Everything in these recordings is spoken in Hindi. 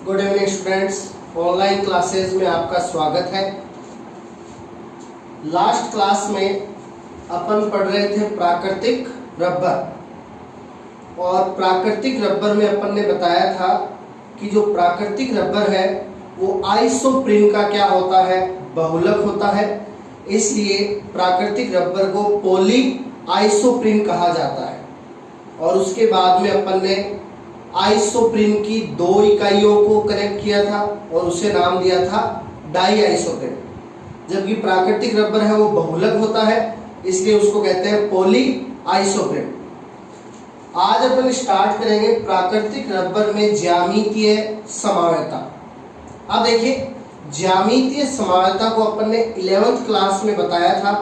Good evening students, online classes में आपका स्वागत है। लास्ट क्लास में अपन पढ़ रहे थे प्राकृतिक रबर, और प्राकृतिक रबर में अपन ने बताया था कि जो प्राकृतिक रबर है वो आइसोप्रीन का क्या होता है, बहुलक होता है। इसलिए प्राकृतिक रबर को पॉली आइसोप्रीन कहा जाता है। और उसके बाद में अपन ने आइसोप्रीन की दो इकाइयों को कनेक्ट किया था और उसे नाम दिया था डाई आइसोप्रीन। जबकि प्राकृतिक रबर है वो बहुलक होता है, इसलिए उसको कहते हैं पॉली आइसोप्रीन। आज अपन स्टार्ट करेंगे प्राकृतिक रबर में ज्यामितीय समावयता। अब देखिए, ज्यामितीय समावयता को अपन ने 11th क्लास में बताया था।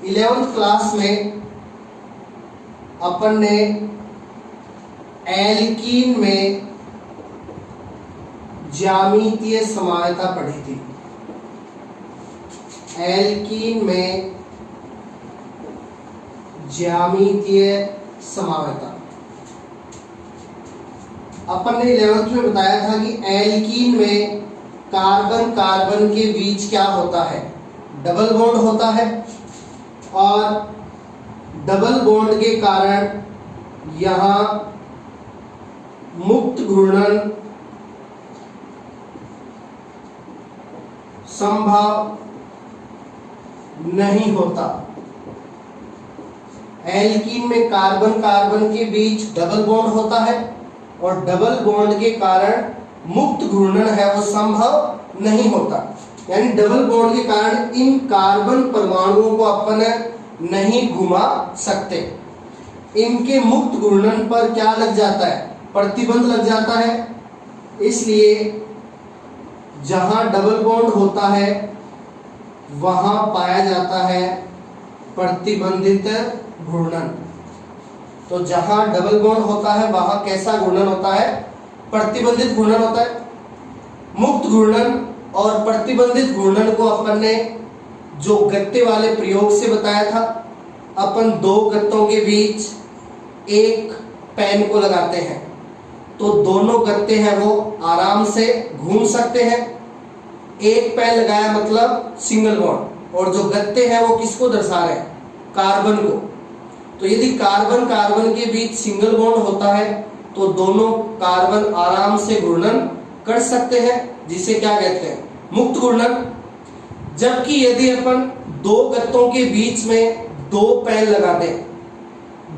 11th क्लास में अपन ने एल्कीन में ज्यामितीय समावयता पढ़ी थी। एल्कीन में ज्यामितीय समावयता अपन ने 11th में बताया था कि एल्कीन में कार्बन कार्बन के बीच क्या होता है, डबल बॉन्ड होता है। और डबल बॉन्ड के कारण यहां मुक्त घूर्णन संभव नहीं होता। एल्कीन में कार्बन कार्बन के बीच डबल बॉन्ड होता है और डबल बॉन्ड के कारण मुक्त घूर्णन है वो संभव नहीं होता। यानी डबल बॉन्ड के कारण इन कार्बन परमाणुओं को अपन नहीं घुमा सकते। इनके मुक्त घूर्णन पर क्या लग जाता है, प्रतिबंध लग जाता है। इसलिए जहां डबल बॉन्ड होता है वहां पाया जाता है प्रतिबंधित घूर्णन। तो जहां डबल बॉन्ड होता है वहां कैसा घूर्णन होता है, प्रतिबंधित घूर्णन होता है। मुक्त घूर्णन और प्रतिबंधित घूर्णन को अपन ने जो गत्ते वाले प्रयोग से बताया था। अपन दो गत्तों के बीच एक पेन को लगाते हैं तो दोनों गत्ते हैं वो आराम से घूम सकते हैं। एक पेन लगाया मतलब सिंगल बॉन्ड, और जो गत्ते हैं वो किसको दर्शा रहे हैं, कार्बन को। तो यदि कार्बन कार्बन के बीच सिंगल बॉन्ड होता है तो दोनों कार्बन आराम से घूर्णन कर सकते हैं, जिसे क्या कहते हैं, मुक्त घूर्णन। जबकि यदि अपन दो गत्तों के बीच में दो पेन लगा दें,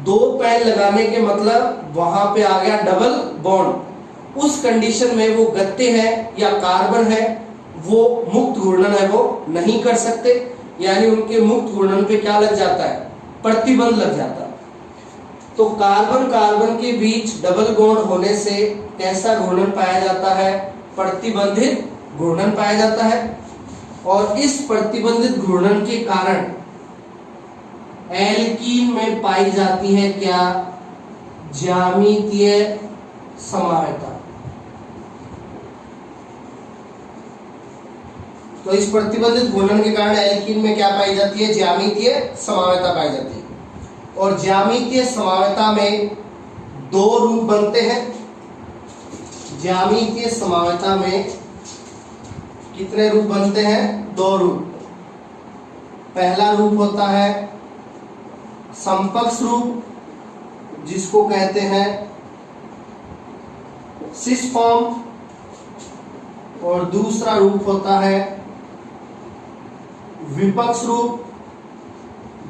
दो पेन लगाने के मतलब वहां पे आ गया डबल बॉन्ड। उस कंडीशन में वो गत्ते हैं या कार्बन है वो मुक्त घूर्णन है वो नहीं कर सकते। यानी उनके मुक्त घूर्णन पे क्या लग जाता है, प्रतिबंध लग जाता है। तो कार्बन कार्बन के बीच डबल बॉन्ड होने से कैसा घूर्णन पाया जाता है, प्रतिबंधित घूर्णन पाया जाता है। और इस प्रतिबंधित घूर्णन के कारण एल्कीन में पाई जाती है क्या, ज्यामितीय समावयता। तो इस प्रतिबंधित घूर्णन के कारण एल्कीन में क्या पाई जाती है, ज्यामितीय समावयता पाई जाती है। और ज्यामितीय समावयता में दो रूप बनते हैं। ज्यामितीय समावयता में कितने रूप बनते हैं, दो रूप। पहला रूप होता है समकक्ष रूप, जिसको कहते हैं सिस फॉर्म, और दूसरा रूप होता है विपक्ष रूप,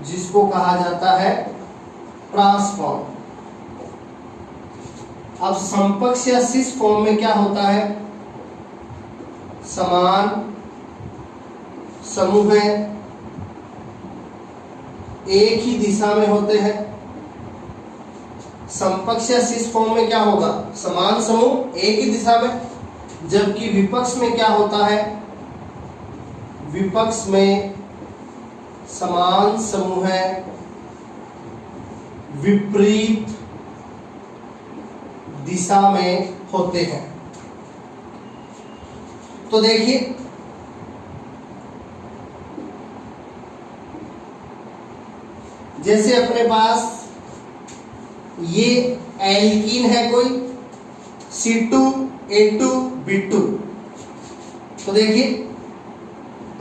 जिसको कहा जाता है ट्रांसफॉर्म। अब समकक्ष या सिस फॉर्म में क्या होता है, समान समूह है, एक ही दिशा में होते हैं। समकक्ष या सिस फॉर्म में क्या होगा, समान समूह एक ही दिशा में। जबकि विपक्ष में क्या होता है, विपक्ष में समान समूह है, विपरीत दिशा में होते हैं। तो देखिए, जैसे अपने पास ये एल्कीन है कोई, C2H2Br2। तो देखिए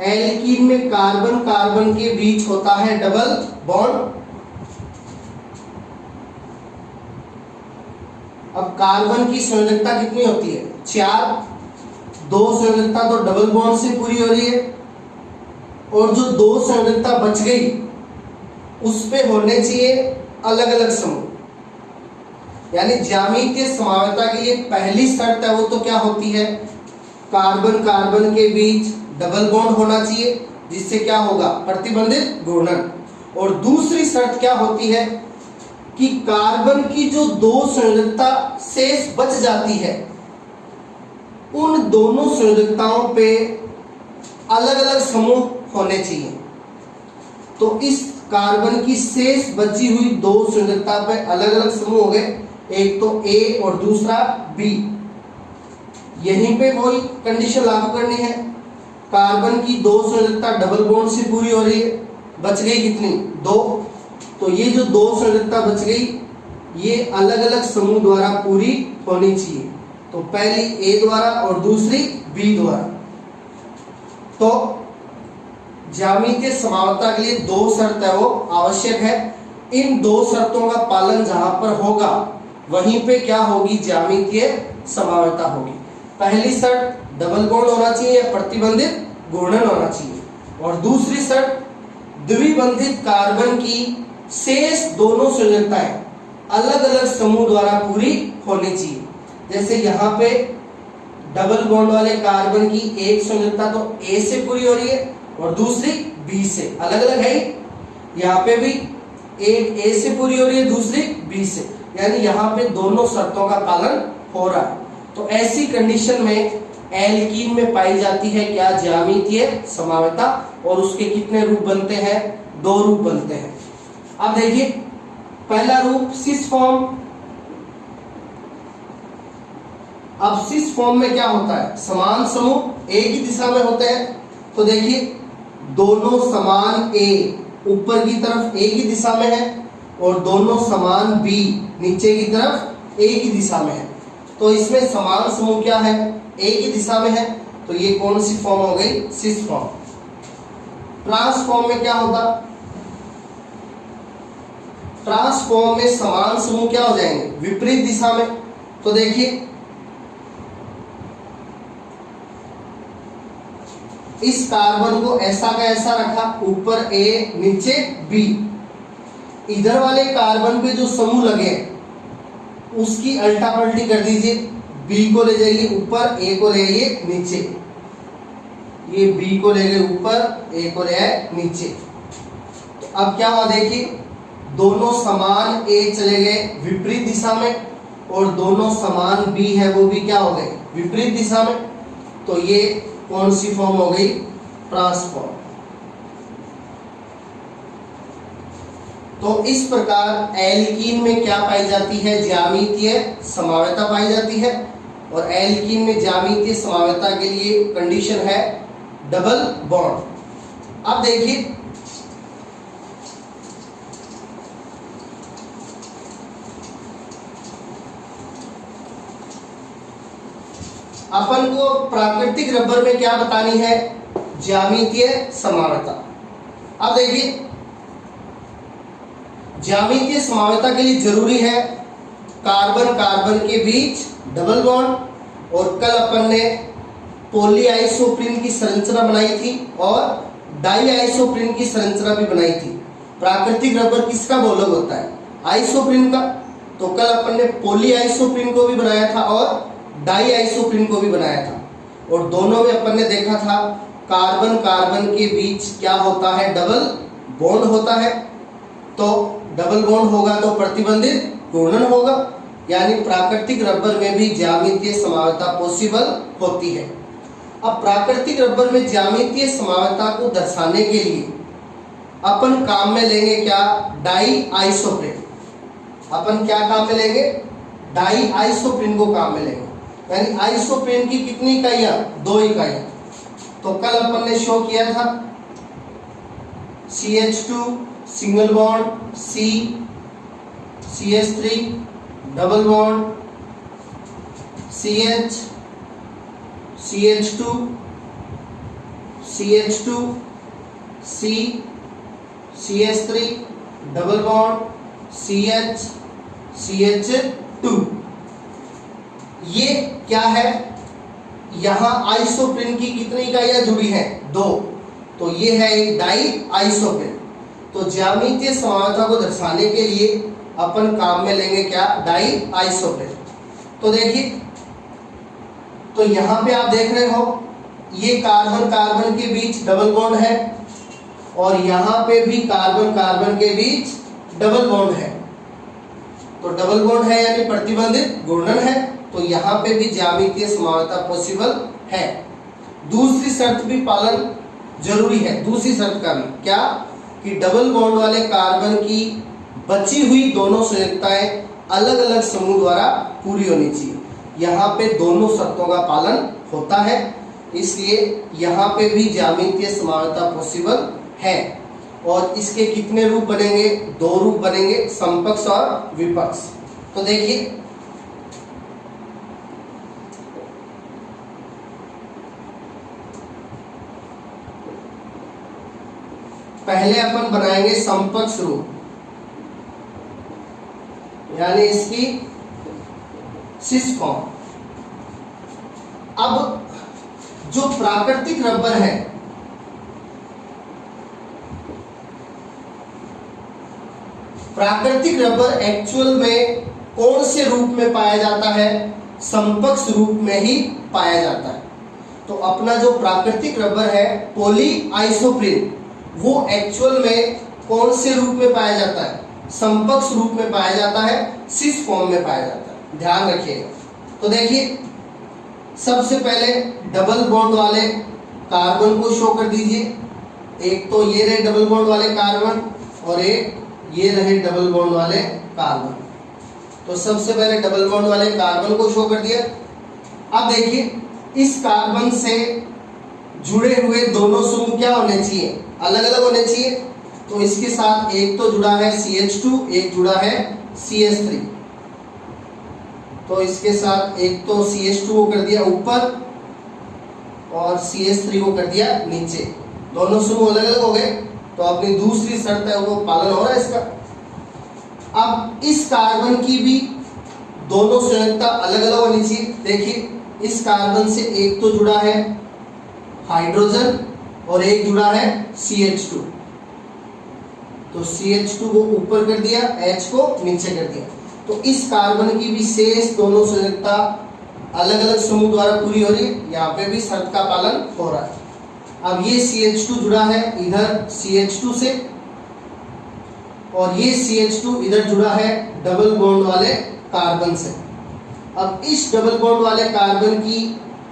एल्कीन में कार्बन कार्बन के बीच होता है डबल बॉन्ड। अब कार्बन की संयोजकता कितनी होती है? 4। 2 संयोजकता तो डबल बॉन्ड से पूरी हो रही है, और जो 2 संयोजकता बच गई उस पे होने चाहिए अलग अलग समूह। यानी ज्यामितीय समावता के लिए पहली शर्त है वो तो क्या होती है? कार्बन कार्बन के बीच डबल बॉन्ड होना चाहिए, जिससे क्या होगा? प्रतिबंधित घूर्णन। और दूसरी शर्त क्या होती है कि कार्बन की जो 2 संयोजकता शेष बच जाती है उन दोनों संयोजकताओं पे अलग अलग समूह होने चाहिए। तो इस कार्बन की शेष बची हुई 2 संयोजकता पे अलग अलग समूह हो गए, एक तो A और दूसरा B। यहीं पे कोई कंडीशन लागू करनी है। कार्बन की 2 संयोजकता डबल बॉन्ड से पूरी हो रही है, बच गई कितनी? 2। तो ये जो 2 संयोजकता बच गई ये अलग अलग समूह द्वारा पूरी होनी चाहिए। तो पहली A द्वारा और दूसरी B द्वारा। तो ज्यामितीय समावता के लिए 2 शर्त है वो आवश्यक है। इन 2 शर्तों का पालन जहां पर होगा वहीं पे क्या होगी? ज्यामितीय समावता होगी। पहली शर्त डबल बॉन्ड होना चाहिए या प्रतिबंधित घूर्णन होना चाहिए, और दूसरी शर्त द्विबंधित कार्बन की शेष दोनों संयोजकताएं अलग अलग समूह द्वारा पूरी होनी चाहिए। जैसे यहाँ पे डबल बॉन्ड वाले कार्बन की एक संयोजकता तो A से पूरी हो रही है और दूसरी B से, अलग अलग है। यहाँ पे भी एक A से पूरी हो रही है, दूसरी B से, यानी यहाँ पे दोनों शर्तों का पालन हो रहा है। तो ऐसी कंडीशन में एल्कीन में पाई जाती है क्या? ज्यामितीय समावता। और उसके कितने रूप बनते हैं? 2 रूप बनते हैं। अब देखिए पहला रूप सिस फॉर्म। अब सिस फॉर्म में क्या होता है? समान समूह एक ही दिशा में होते हैं। तो देखिए दोनों समान A ऊपर की तरफ एक ही दिशा में है और दोनों समान B नीचे की तरफ एक ही दिशा में है। तो इसमें समान समूह क्या है? एक ही दिशा में है। तो ये कौन सी फॉर्म हो गई? Cis form. ट्रांसफॉर्म में क्या होता? ट्रांसफॉर्म में समान समूह क्या हो जाएंगे? विपरीत दिशा में। तो देखिए इस कार्बन को ऐसा का ऐसा रखा, ऊपर A नीचे B। इधर वाले कार्बन पे जो समूह लगे उसकी अल्टा पलटी कर दीजिए। B को ले जाइए ऊपर, A को ले आइए नीचे। ये B को ले गए ऊपर, A को ले आए नीचे। तो अब क्या हुआ? देखिए दोनों समान A चले गए विपरीत दिशा में और दोनों समान B है वो भी क्या हो गए? विपरीत दिशा में। तो ये कौन सी फॉर्म हो गई? ट्रांसफॉर्म। तो इस प्रकार एल्कीन में क्या पाई जाती है? ज्यामितीय समावता पाई जाती है। और एल्कीन में ज्यामितीय समावता के लिए कंडीशन है डबल बॉन्ड। अब देखिए अपन को प्राकृतिक रबर में क्या बतानी है? ज्यामितीय समावता। अब देखिए ज्यामितीय समावता के लिए जरूरी है कार्बन कार्बन के बीच डबल बॉन्ड। और कल अपन ने पॉलीआइसोप्रीन की संरचना बनाई थी और डाईआइसोप्रीन की संरचना भी बनाई थी। प्राकृतिक रबर किसका बहुलक होता है? आइसोप्रीन का। तो कल अपन ने पॉलीआइसोप्रीन को भी बनाया था और डाईआइसोप्रीन को भी बनाया था, और दोनों में अपन ने देखा था कार्बन कार्बन के बीच क्या होता है? डबल बॉन्ड होता है। तो डबल बॉन्ड होगा तो प्रतिबंधित घूर्णन होगा, यानी प्राकृतिक रबर में भी ज्यामितीय समावता पॉसिबल होती है। अब प्राकृतिक रबर में ज्यामितीय समावता को दर्शाने के लिए अपन काम में लेंगे क्या? डाईआइसोप्रीन। अपन क्या काम में लेंगे? डाईआइसोप्रीन को काम में लेंगे। यानी आइसोप्रीन की कितनी इकाइयां? 2 इकाइयां। तो कल अपन ने शो किया था CH2 single bond, C CH3 double bond, CH CH2 CH2 C CH3 double bond CH CH2। ये क्या है, यहां आइसोप्रीन की कितनी इकाइयां जुड़ी हैं? 2। तो ये है एक डाई आइसोप्रीन। तो ज्यामितीय समानता को दर्शाने के लिए अपन काम में लेंगे क्या? Di isoprene. तो देखिए, तो यहां पे आप देख रहे हो ये कार्बन कार्बन के बीच डबल बॉन्ड है और यहां पे भी कार्बन कार्बन के बीच डबल बॉन्ड है। तो डबल बॉन्ड है यानी प्रतिबंधित घूर्णन है, तो यहां पे भी ज्यामितीय समानता पॉसिबल है। दूसरी शर्त भी पालन जरूरी है, दूसरी शर्त का भी क्या, कि डबल बॉन्ड वाले कार्बन की बची हुई दोनों संयुक्ताएं अलग अलग समूह द्वारा पूरी होनी चाहिए। यहाँ पे दोनों शर्तों का पालन होता है, इसलिए यहाँ पे भी ज्यामितीय समानता पॉसिबल है। और इसके कितने रूप बनेंगे? 2 रूप बनेंगे, समपक्ष और विपक्ष। तो देखिए, पहले अपन बनाएंगे समपक्ष रूप, यानी इसकी सिस फॉर्म। अब जो प्राकृतिक रबर है, प्राकृतिक रबर एक्चुअल में कौन से रूप में पाया जाता है? समपक्ष रूप में ही पाया जाता है। तो अपना जो प्राकृतिक रबर है पॉली आइसोप्रीन, वो एक्चुअल में कौन से रूप में पाया जाता है? समपक्ष रूप में पाया जाता है, सिस फॉर्म में पाया जाता है, ध्यान रखिएगा। तो देखिए, सबसे पहले डबल बॉन्ड वाले कार्बन को शो कर दीजिए। एक तो ये रहे डबल बॉन्ड वाले कार्बन और एक ये रहे डबल बॉन्ड वाले कार्बन। तो सबसे पहले डबल बॉन्ड वाले कार्बन को शो कर दिया। अब देखिए, इस कार्बन से जुड़े हुए दोनों समूह क्या होने चाहिए? अलग अलग होने चाहिए। तो इसके साथ एक तो जुड़ा है CH2, एक जुड़ा है CH3। तो इसके साथ एक तो CH2 को कर दिया ऊपर और CH3 को कर दिया नीचे, दोनों समूह अलग अलग हो गए। तो अपनी दूसरी शर्त है वो पालन हो रहा है इसका। अब इस कार्बन की भी दोनों संयुक्ता अलग अलग होनी चाहिए। देखिए, इस कार्बन से एक तो जुड़ा है हाइड्रोजन और एक जुड़ा है CH2। तो CH2 को ऊपर कर दिया, H को नीचे कर दिया। तो इस कार्बन की भी शेष दोनों संयुक्ता अलग अलग समूह द्वारा पूरी हो रही है, यहाँ पे भी शर्त का पालन हो रहा है। अब ये CH2 जुड़ा है इधर CH2 से और ये CH2 इधर जुड़ा है डबल बॉन्ड वाले कार्बन से। अब इस डबल बॉन्ड वाले कार्बन की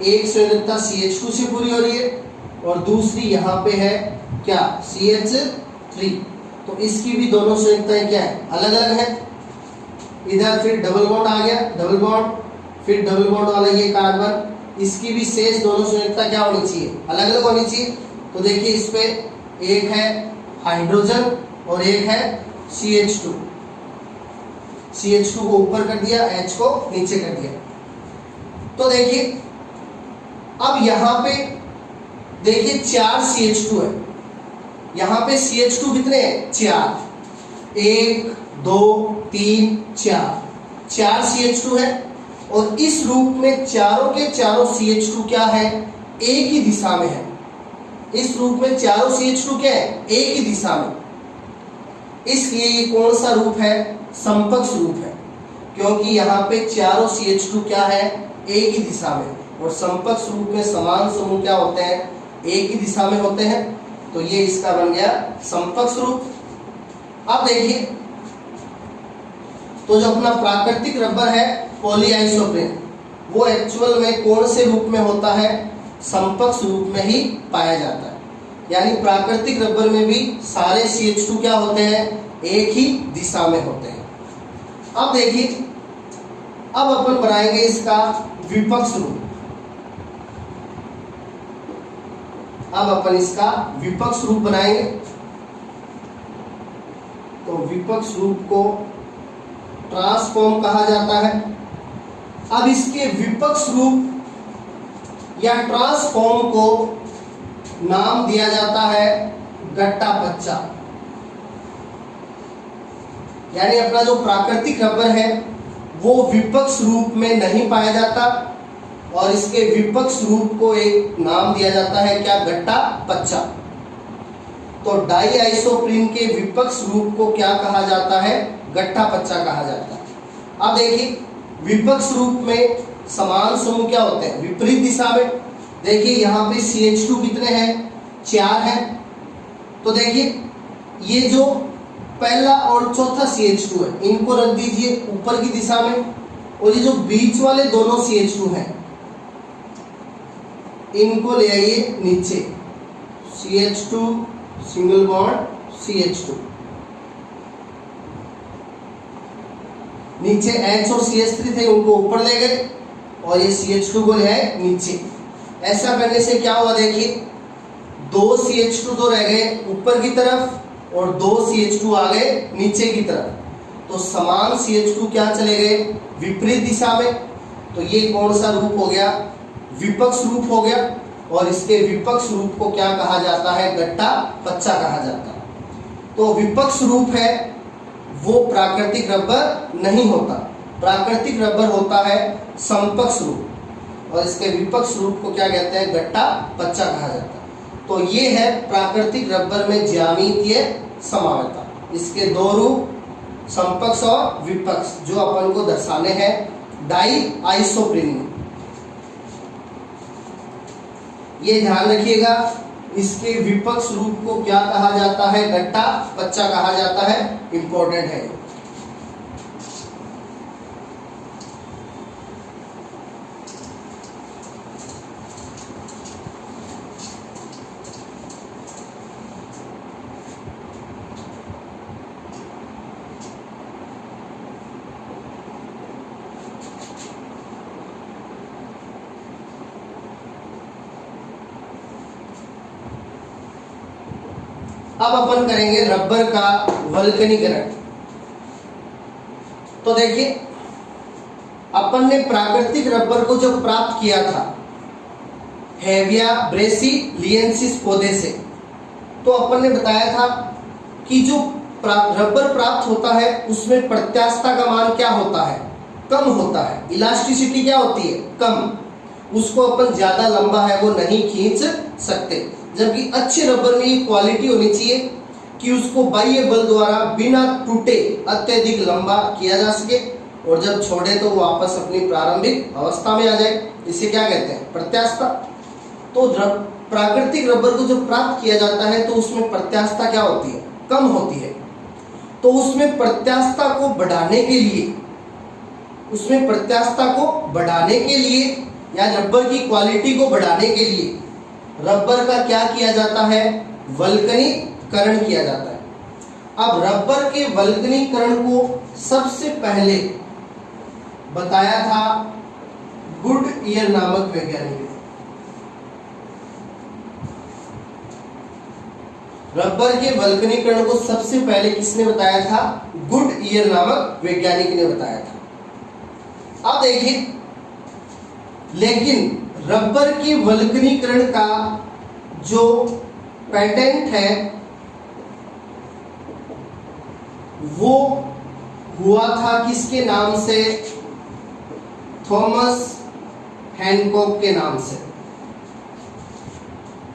एक संयुक्ता CH2 से पूरी हो रही है और दूसरी यहाँ पे है क्या? CH3। तो इसकी भी दोनों संयुक्ताएं क्या है? अलग अलग है। इधर फिर डबल बॉन्ड आ गया, डबल बॉन्ड, फिर डबल बॉन्ड वाला ये कार्बन, इसकी भी शेष दोनों संयुक्ता क्या होनी चाहिए? अलग अलग होनी चाहिए। तो देखिए, इस पे एक है हाइड्रोजन और एक है CH2। CH2 को ऊपर कर दिया, H को नीचे कर दिया। तो देखिए, अब यहां पे देखिए 4 CH2 है। यहां पे CH2 कितने हैं? 4। 1 2 3 4 CH2 है। और इस रूप में चारों के चारों CH2 क्या है? एक ही दिशा में है। इस रूप में चारों CH2 क्या है? एक ही दिशा में। इसलिए ये कौन सा रूप है? समपक्ष रूप है, क्योंकि यहाँ पे चारों CH2 क्या है? एक ही दिशा में। और समपक्ष रूप में समान समूह क्या होते हैं? एक ही दिशा में होते हैं। तो ये इसका बन गया समपक्ष रूप। अब देखिए, तो जो अपना प्राकृतिक रबर है पॉलीआइसोप्रीन, वो एक्चुअल में कौन से रूप में होता है? समपक्ष रूप में ही पाया जाता है। यानी प्राकृतिक रबर में भी सारे CH2 क्या होते हैं? एक ही दिशा में होते हैं। अब देखिए, अब अपन बनाएंगे इसका विपक्ष रूप। अब अपन इसका विपक्ष रूप बनाएंगे। तो विपक्ष रूप को ट्रांसफॉर्म कहा जाता है। अब इसके विपक्ष रूप या ट्रांसफॉर्म को नाम दिया जाता है गट्टा पच्चा। यानी अपना जो प्राकृतिक रबर है वो विपक्ष रूप में नहीं पाया जाता और इसके विपक्ष रूप को एक नाम दिया जाता है क्या, गट्टा पच्चा। तो डाई आइसोप्रीन के विपक्ष रूप को क्या कहा जाता है, गट्टा पच्चा कहा जाता है। अब देखिए विपक्ष रूप में समान समूह क्या होते हैं, विपरीत दिशा में। देखिए यहाँ पे CH2 कितने हैं, 4 हैं। तो देखिए ये जो पहला और चौथा CH2 है इनको रख दीजिए ऊपर की दिशा में, और ये जो बीच वाले दोनों CH2 हैं इनको ले आइए नीचे, CH2 सिंगल बॉन्ड CH2, नीचे H और CH3 थे उनको ऊपर ले गए और ये CH2 को ले आए नीचे। ऐसा करने से क्या हुआ, देखिए 2 CH2 तो रह गए ऊपर की तरफ और 2 CH2 आ गए नीचे की तरफ। तो समान CH2 क्या चले गए, विपरीत दिशा में। तो ये कौन सा रूप हो गया, विपक्ष रूप हो गया। और इसके विपक्ष रूप को क्या कहा जाता है, गट्टा पच्चा कहा जाता है। तो विपक्ष रूप है वो प्राकृतिक रबर नहीं होता, प्राकृतिक रबर होता है समपक्ष रूप, और इसके विपक्ष रूप को क्या कहते हैं, गट्टा पच्चा कहा जाता है। तो ये है प्राकृतिक रबर में ज्यामितीय समानता। इसके दो रूप, समपक्ष और विपक्ष, जो अपन को दर्शाने हैं डाई आइसोप्रीन में। ये ध्यान रखिएगा, इसके विपक्ष रूप को क्या कहा जाता है, गट्टा पच्चा कहा जाता है, इंपॉर्टेंट है। अब अपन करेंगे रबर का वल्कनीकरण। तो देखिए अपन ने प्राकृतिक रबर को जब प्राप्त किया था हेविया ब्रेसिलियंसिस पौधे से, तो अपन ने बताया था कि जो रबर प्राप्त होता है उसमें प्रत्यास्थता का मान क्या होता है, कम होता है। इलास्टिसिटी क्या होती है, कम। उसको अपन ज्यादा लंबा है वो नहीं खींच सकते। जबकि अच्छे रबर में ये क्वालिटी होनी चाहिए कि उसको बाह्य बल द्वारा बिना टूटे अत्यधिक लंबा किया जा सके, और जब छोड़े तो वो वापस अपनी प्रारंभिक अवस्था में आ जाए। इसे क्या कहते हैं, प्रत्यास्थता। तो प्राकृतिक रबर को जब प्राप्त किया जाता है तो उसमें प्रत्यास्थता क्या होती है, कम होती है। तो उसमें प्रत्यास्थता को बढ़ाने के लिए, उसमें प्रत्यास्थता को बढ़ाने के लिए या रबर की क्वालिटी को बढ़ाने के लिए रबर का क्या किया जाता है, वल्कनीकरण किया जाता है। अब रबर के वल्कनीकरण को सबसे पहले बताया था गुडईयर नामक वैज्ञानिक ने। रबर के वल्कनीकरण को सबसे पहले किसने बताया था, गुडईयर नामक वैज्ञानिक ने बताया था। अब देखिए, लेकिन रबर के वल्कनीकरण का जो पेटेंट है वो हुआ था किसके नाम से, थॉमस हैनकॉक के नाम से।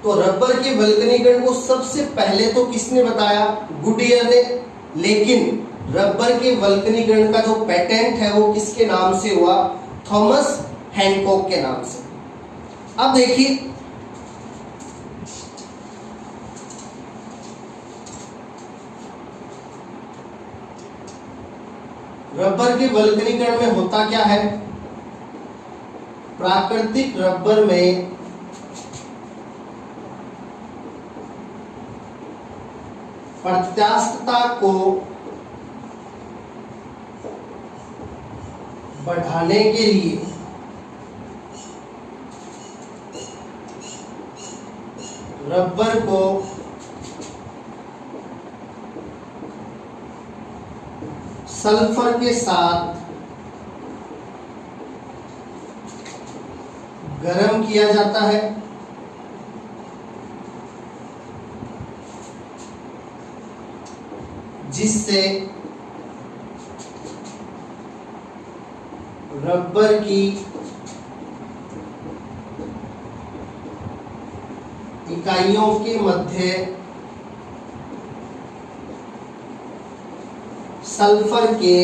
तो रबर के वल्कनीकरण को सबसे पहले तो किसने बताया, गुडईयर ने। लेकिन रबर के वल्कनीकरण का जो पेटेंट है वो किसके नाम से हुआ, थॉमस हैनकॉक के नाम से। अब देखिए रबर के वल्कनीकरण में होता क्या है, प्राकृतिक रबर में प्रत्यास्थता को बढ़ाने के लिए रबर को सल्फर के साथ गर्म किया जाता है, जिससे रबर की इकाइयों के मध्य सल्फर के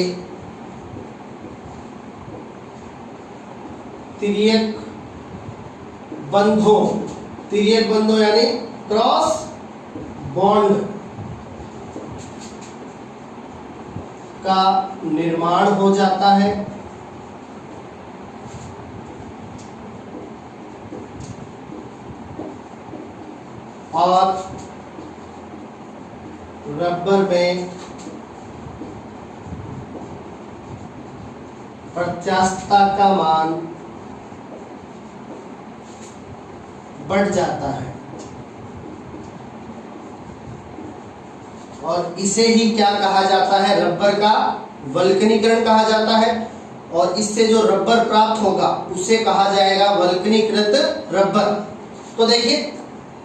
तिर्यक बंधों यानी क्रॉस बॉन्ड का निर्माण हो जाता है और रबर में प्रत्यास्थता का मान बढ़ जाता है और इसे ही क्या कहा जाता है, रबर का वल्कनीकरण कहा जाता है। और इससे जो रबर प्राप्त होगा उसे कहा जाएगा वल्कनीकृत रबर। तो देखिए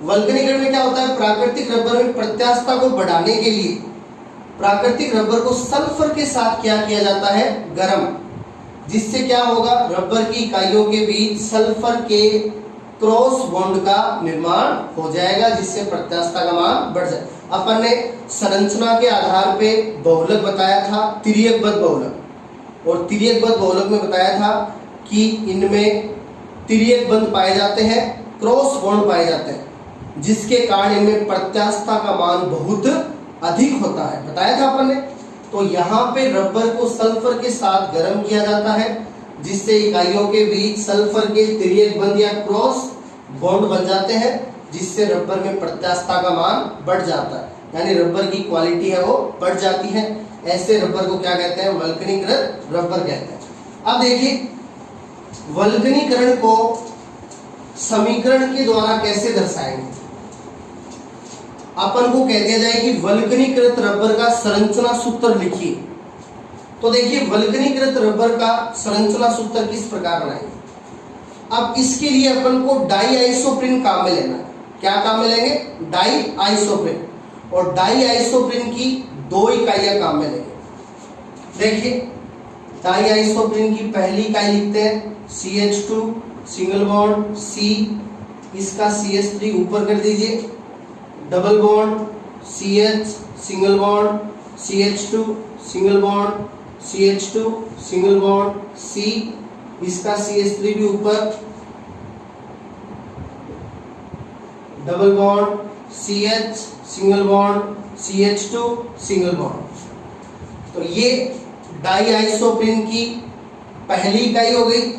वल्कनीकरण में क्या होता है, प्राकृतिक रबर में प्रत्यास्थता को बढ़ाने के लिए प्राकृतिक रबर को सल्फर के साथ क्या किया जाता है, गर्म, जिससे क्या होगा, रबर की इकाइयों के बीच सल्फर के क्रॉस बॉन्ड का निर्माण हो जाएगा, जिससे प्रत्यास्थता का मान बढ़ जाए। अपन ने संरचना के आधार पे बहुलक बताया था, तिर्यकबद्ध बहुलक, और तिर्यकबद्ध बहुलक में बताया था कि इनमें तिर्यक बंध पाए जाते हैं, क्रॉस बॉन्ड पाए जाते हैं, जिसके कारण इनमें प्रत्यास्थता का मान बहुत अधिक होता है, बताया था अपन ने। तो यहाँ पे रबर को सल्फर के साथ गर्म किया जाता है, जिससे इकाइयों के बीच सल्फर के तिर्यक बंध या क्रॉस बॉन्ड बन जाते हैं, जिससे रबर में प्रत्यास्थता का मान बढ़ जाता है, यानी रबर की क्वालिटी है वो बढ़ जाती है। ऐसे रबर को क्या कहते हैं, वल्कनीकृत रबर कहते हैं। अब देखिए वल्कनीकरण को समीकरण के द्वारा कैसे दर्शाएंगे। अपन को कह दिया जाए कि वल्कनीकृत रबर का संरचना सूत्र लिखिए। तो देखिए वल्कनीकृत रबर का संरचना सूत्र किस प्रकार बनाएंगे। अब इसके लिए अपन को डाई आइसोप्रीन काम में लेना है। क्या काम में लेंगे, डाई आइसोप्रीन, और डाई आइसोप्रीन की 2 इकाइयां काम में लेंगे। देखिए डाई आइसोप्रीन की पहली इकाई लिखते हैं CH2 सिंगल बॉन्ड C, इसका CH3 ऊपर कर दीजिए, double bond CH single bond CH2 single bond CH2 single bond C, इसका CH3 भी ऊपर, double bond CH single bond CH2 single bond. तो ये डाई आइसोप्रीन की पहली इकाई हो गई।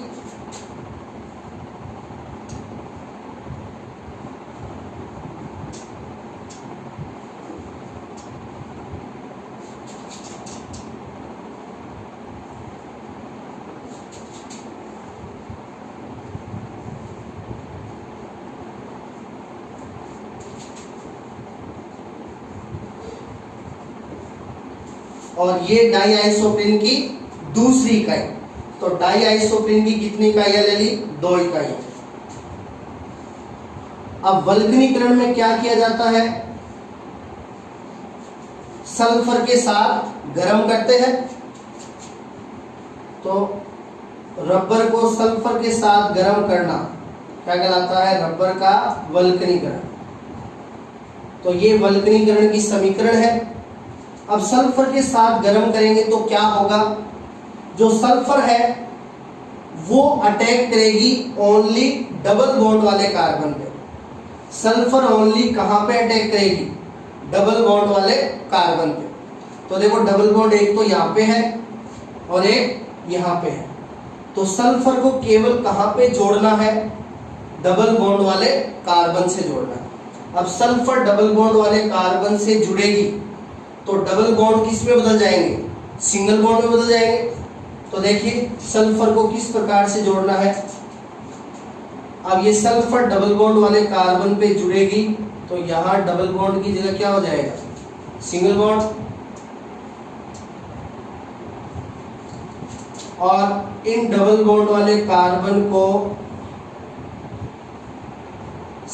और ये डाई आइसोप्रीन की दूसरी इकाई। तो डाई आइसोप्रीन की कितनी इकाइयां ले ली, 2 इकाइयां। अब वल्कनीकरण में क्या किया जाता है, सल्फर के साथ गर्म करते हैं। तो रबर को सल्फर के साथ गर्म करना क्या कहलाता है, रबर का वल्कनीकरण। तो ये वल्कनीकरण की समीकरण है। अब सल्फर के साथ गर्म करेंगे तो क्या होगा, जो सल्फर है वो अटैक करेगी ओनली डबल बॉन्ड वाले कार्बन पे। सल्फर ओनली कहां पे अटैक करेगी, डबल बॉन्ड वाले कार्बन पे। तो देखो डबल बॉन्ड एक तो यहाँ पे है और एक यहाँ पे है। तो सल्फर को केवल कहां पे जोड़ना है, डबल बॉन्ड वाले कार्बन से जोड़ना है। अब सल्फर डबल बॉन्ड वाले कार्बन से जुड़ेगी तो डबल बॉन्ड किस में बदल जाएंगे, सिंगल बॉन्ड में बदल जाएंगे। तो देखिए सल्फर को किस प्रकार से जोड़ना है। अब ये सल्फर डबल बॉन्ड वाले कार्बन पे जुड़ेगी तो यहाँ डबल बॉन्ड की जगह क्या हो जाएगा, सिंगल बॉन्ड। और इन डबल बॉन्ड वाले कार्बन को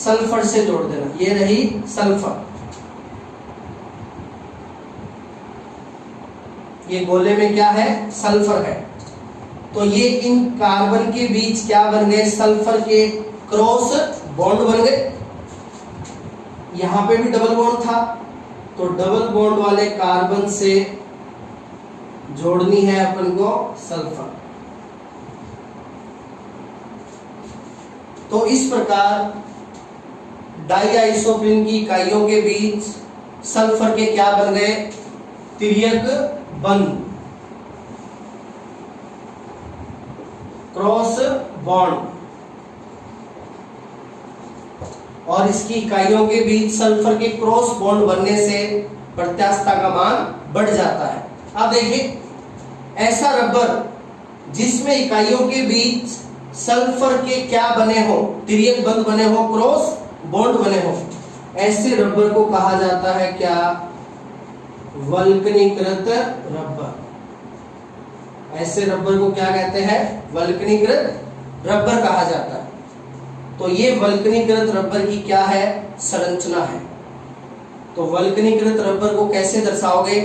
सल्फर से जोड़ देना। ये रही सल्फर, ये गोले में क्या है, सल्फर है। तो ये इन कार्बन के बीच क्या बन गए, सल्फर के क्रॉस बॉन्ड बन गए। यहां पे भी डबल बॉन्ड था, तो डबल बॉन्ड वाले कार्बन से जोड़नी है अपन को सल्फर। तो इस प्रकार डाइआइसोप्रीन की इकाइयों के बीच सल्फर के क्या बन गए, तिर्यक बंध, क्रॉस बॉन्ड। और इसकी इकाइयों के बीच सल्फर के क्रॉस बॉन्ड बनने से प्रत्यास्थता का मान बढ़ जाता है। अब देखिए, ऐसा रबर जिसमें इकाइयों के बीच सल्फर के क्या बने हो, तिर्यक बंध बने हो, क्रॉस बॉन्ड बने हो, ऐसे रबर को कहा जाता है क्या, वल्कनीकृत रबर। ऐसे रबर को क्या कहते हैं, वल्कनीकृत रबर कहा जाता है। तो ये वल्कनीकृत रबर की क्या है, संरचना है। तो वल्कनीकृत रबर को कैसे दर्शाओगे,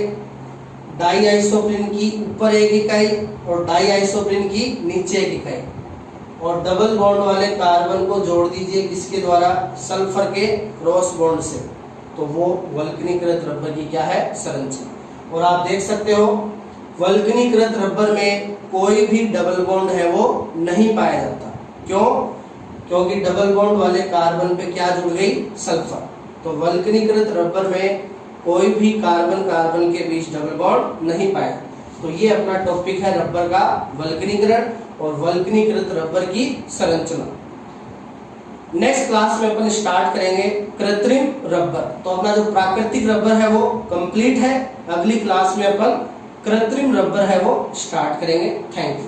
डाइआइसोप्रीन की ऊपर एक इकाई और डाइआइसोप्रीन की नीचे एक इकाई, और डबल बॉन्ड वाले कार्बन को जोड़ दीजिए किसके द्वारा, सल्फर के क्रॉस बॉन्ड से। तो वो वल्कनीकृत रबर की क्या है, संरचना। और आप देख सकते हो वल्कनीकृत रबर में कोई भी डबल बॉन्ड है वो नहीं पाया जाता। क्यों, क्योंकि डबल बॉन्ड वाले कार्बन पे क्या जुड़ गई, सल्फर। तो वल्कनीकृत रबर में कोई भी कार्बन कार्बन के बीच डबल बॉन्ड नहीं पाया। तो ये अपना टॉपिक है रबर का वल्कनीकरण और वल्कनीकृत रबर की संरचना। नेक्स्ट क्लास में अपन स्टार्ट करेंगे कृत्रिम रबर। तो अपना जो प्राकृतिक रबर है वो कंप्लीट है, अगली क्लास में अपन कृत्रिम रबर है वो स्टार्ट करेंगे। Thank you.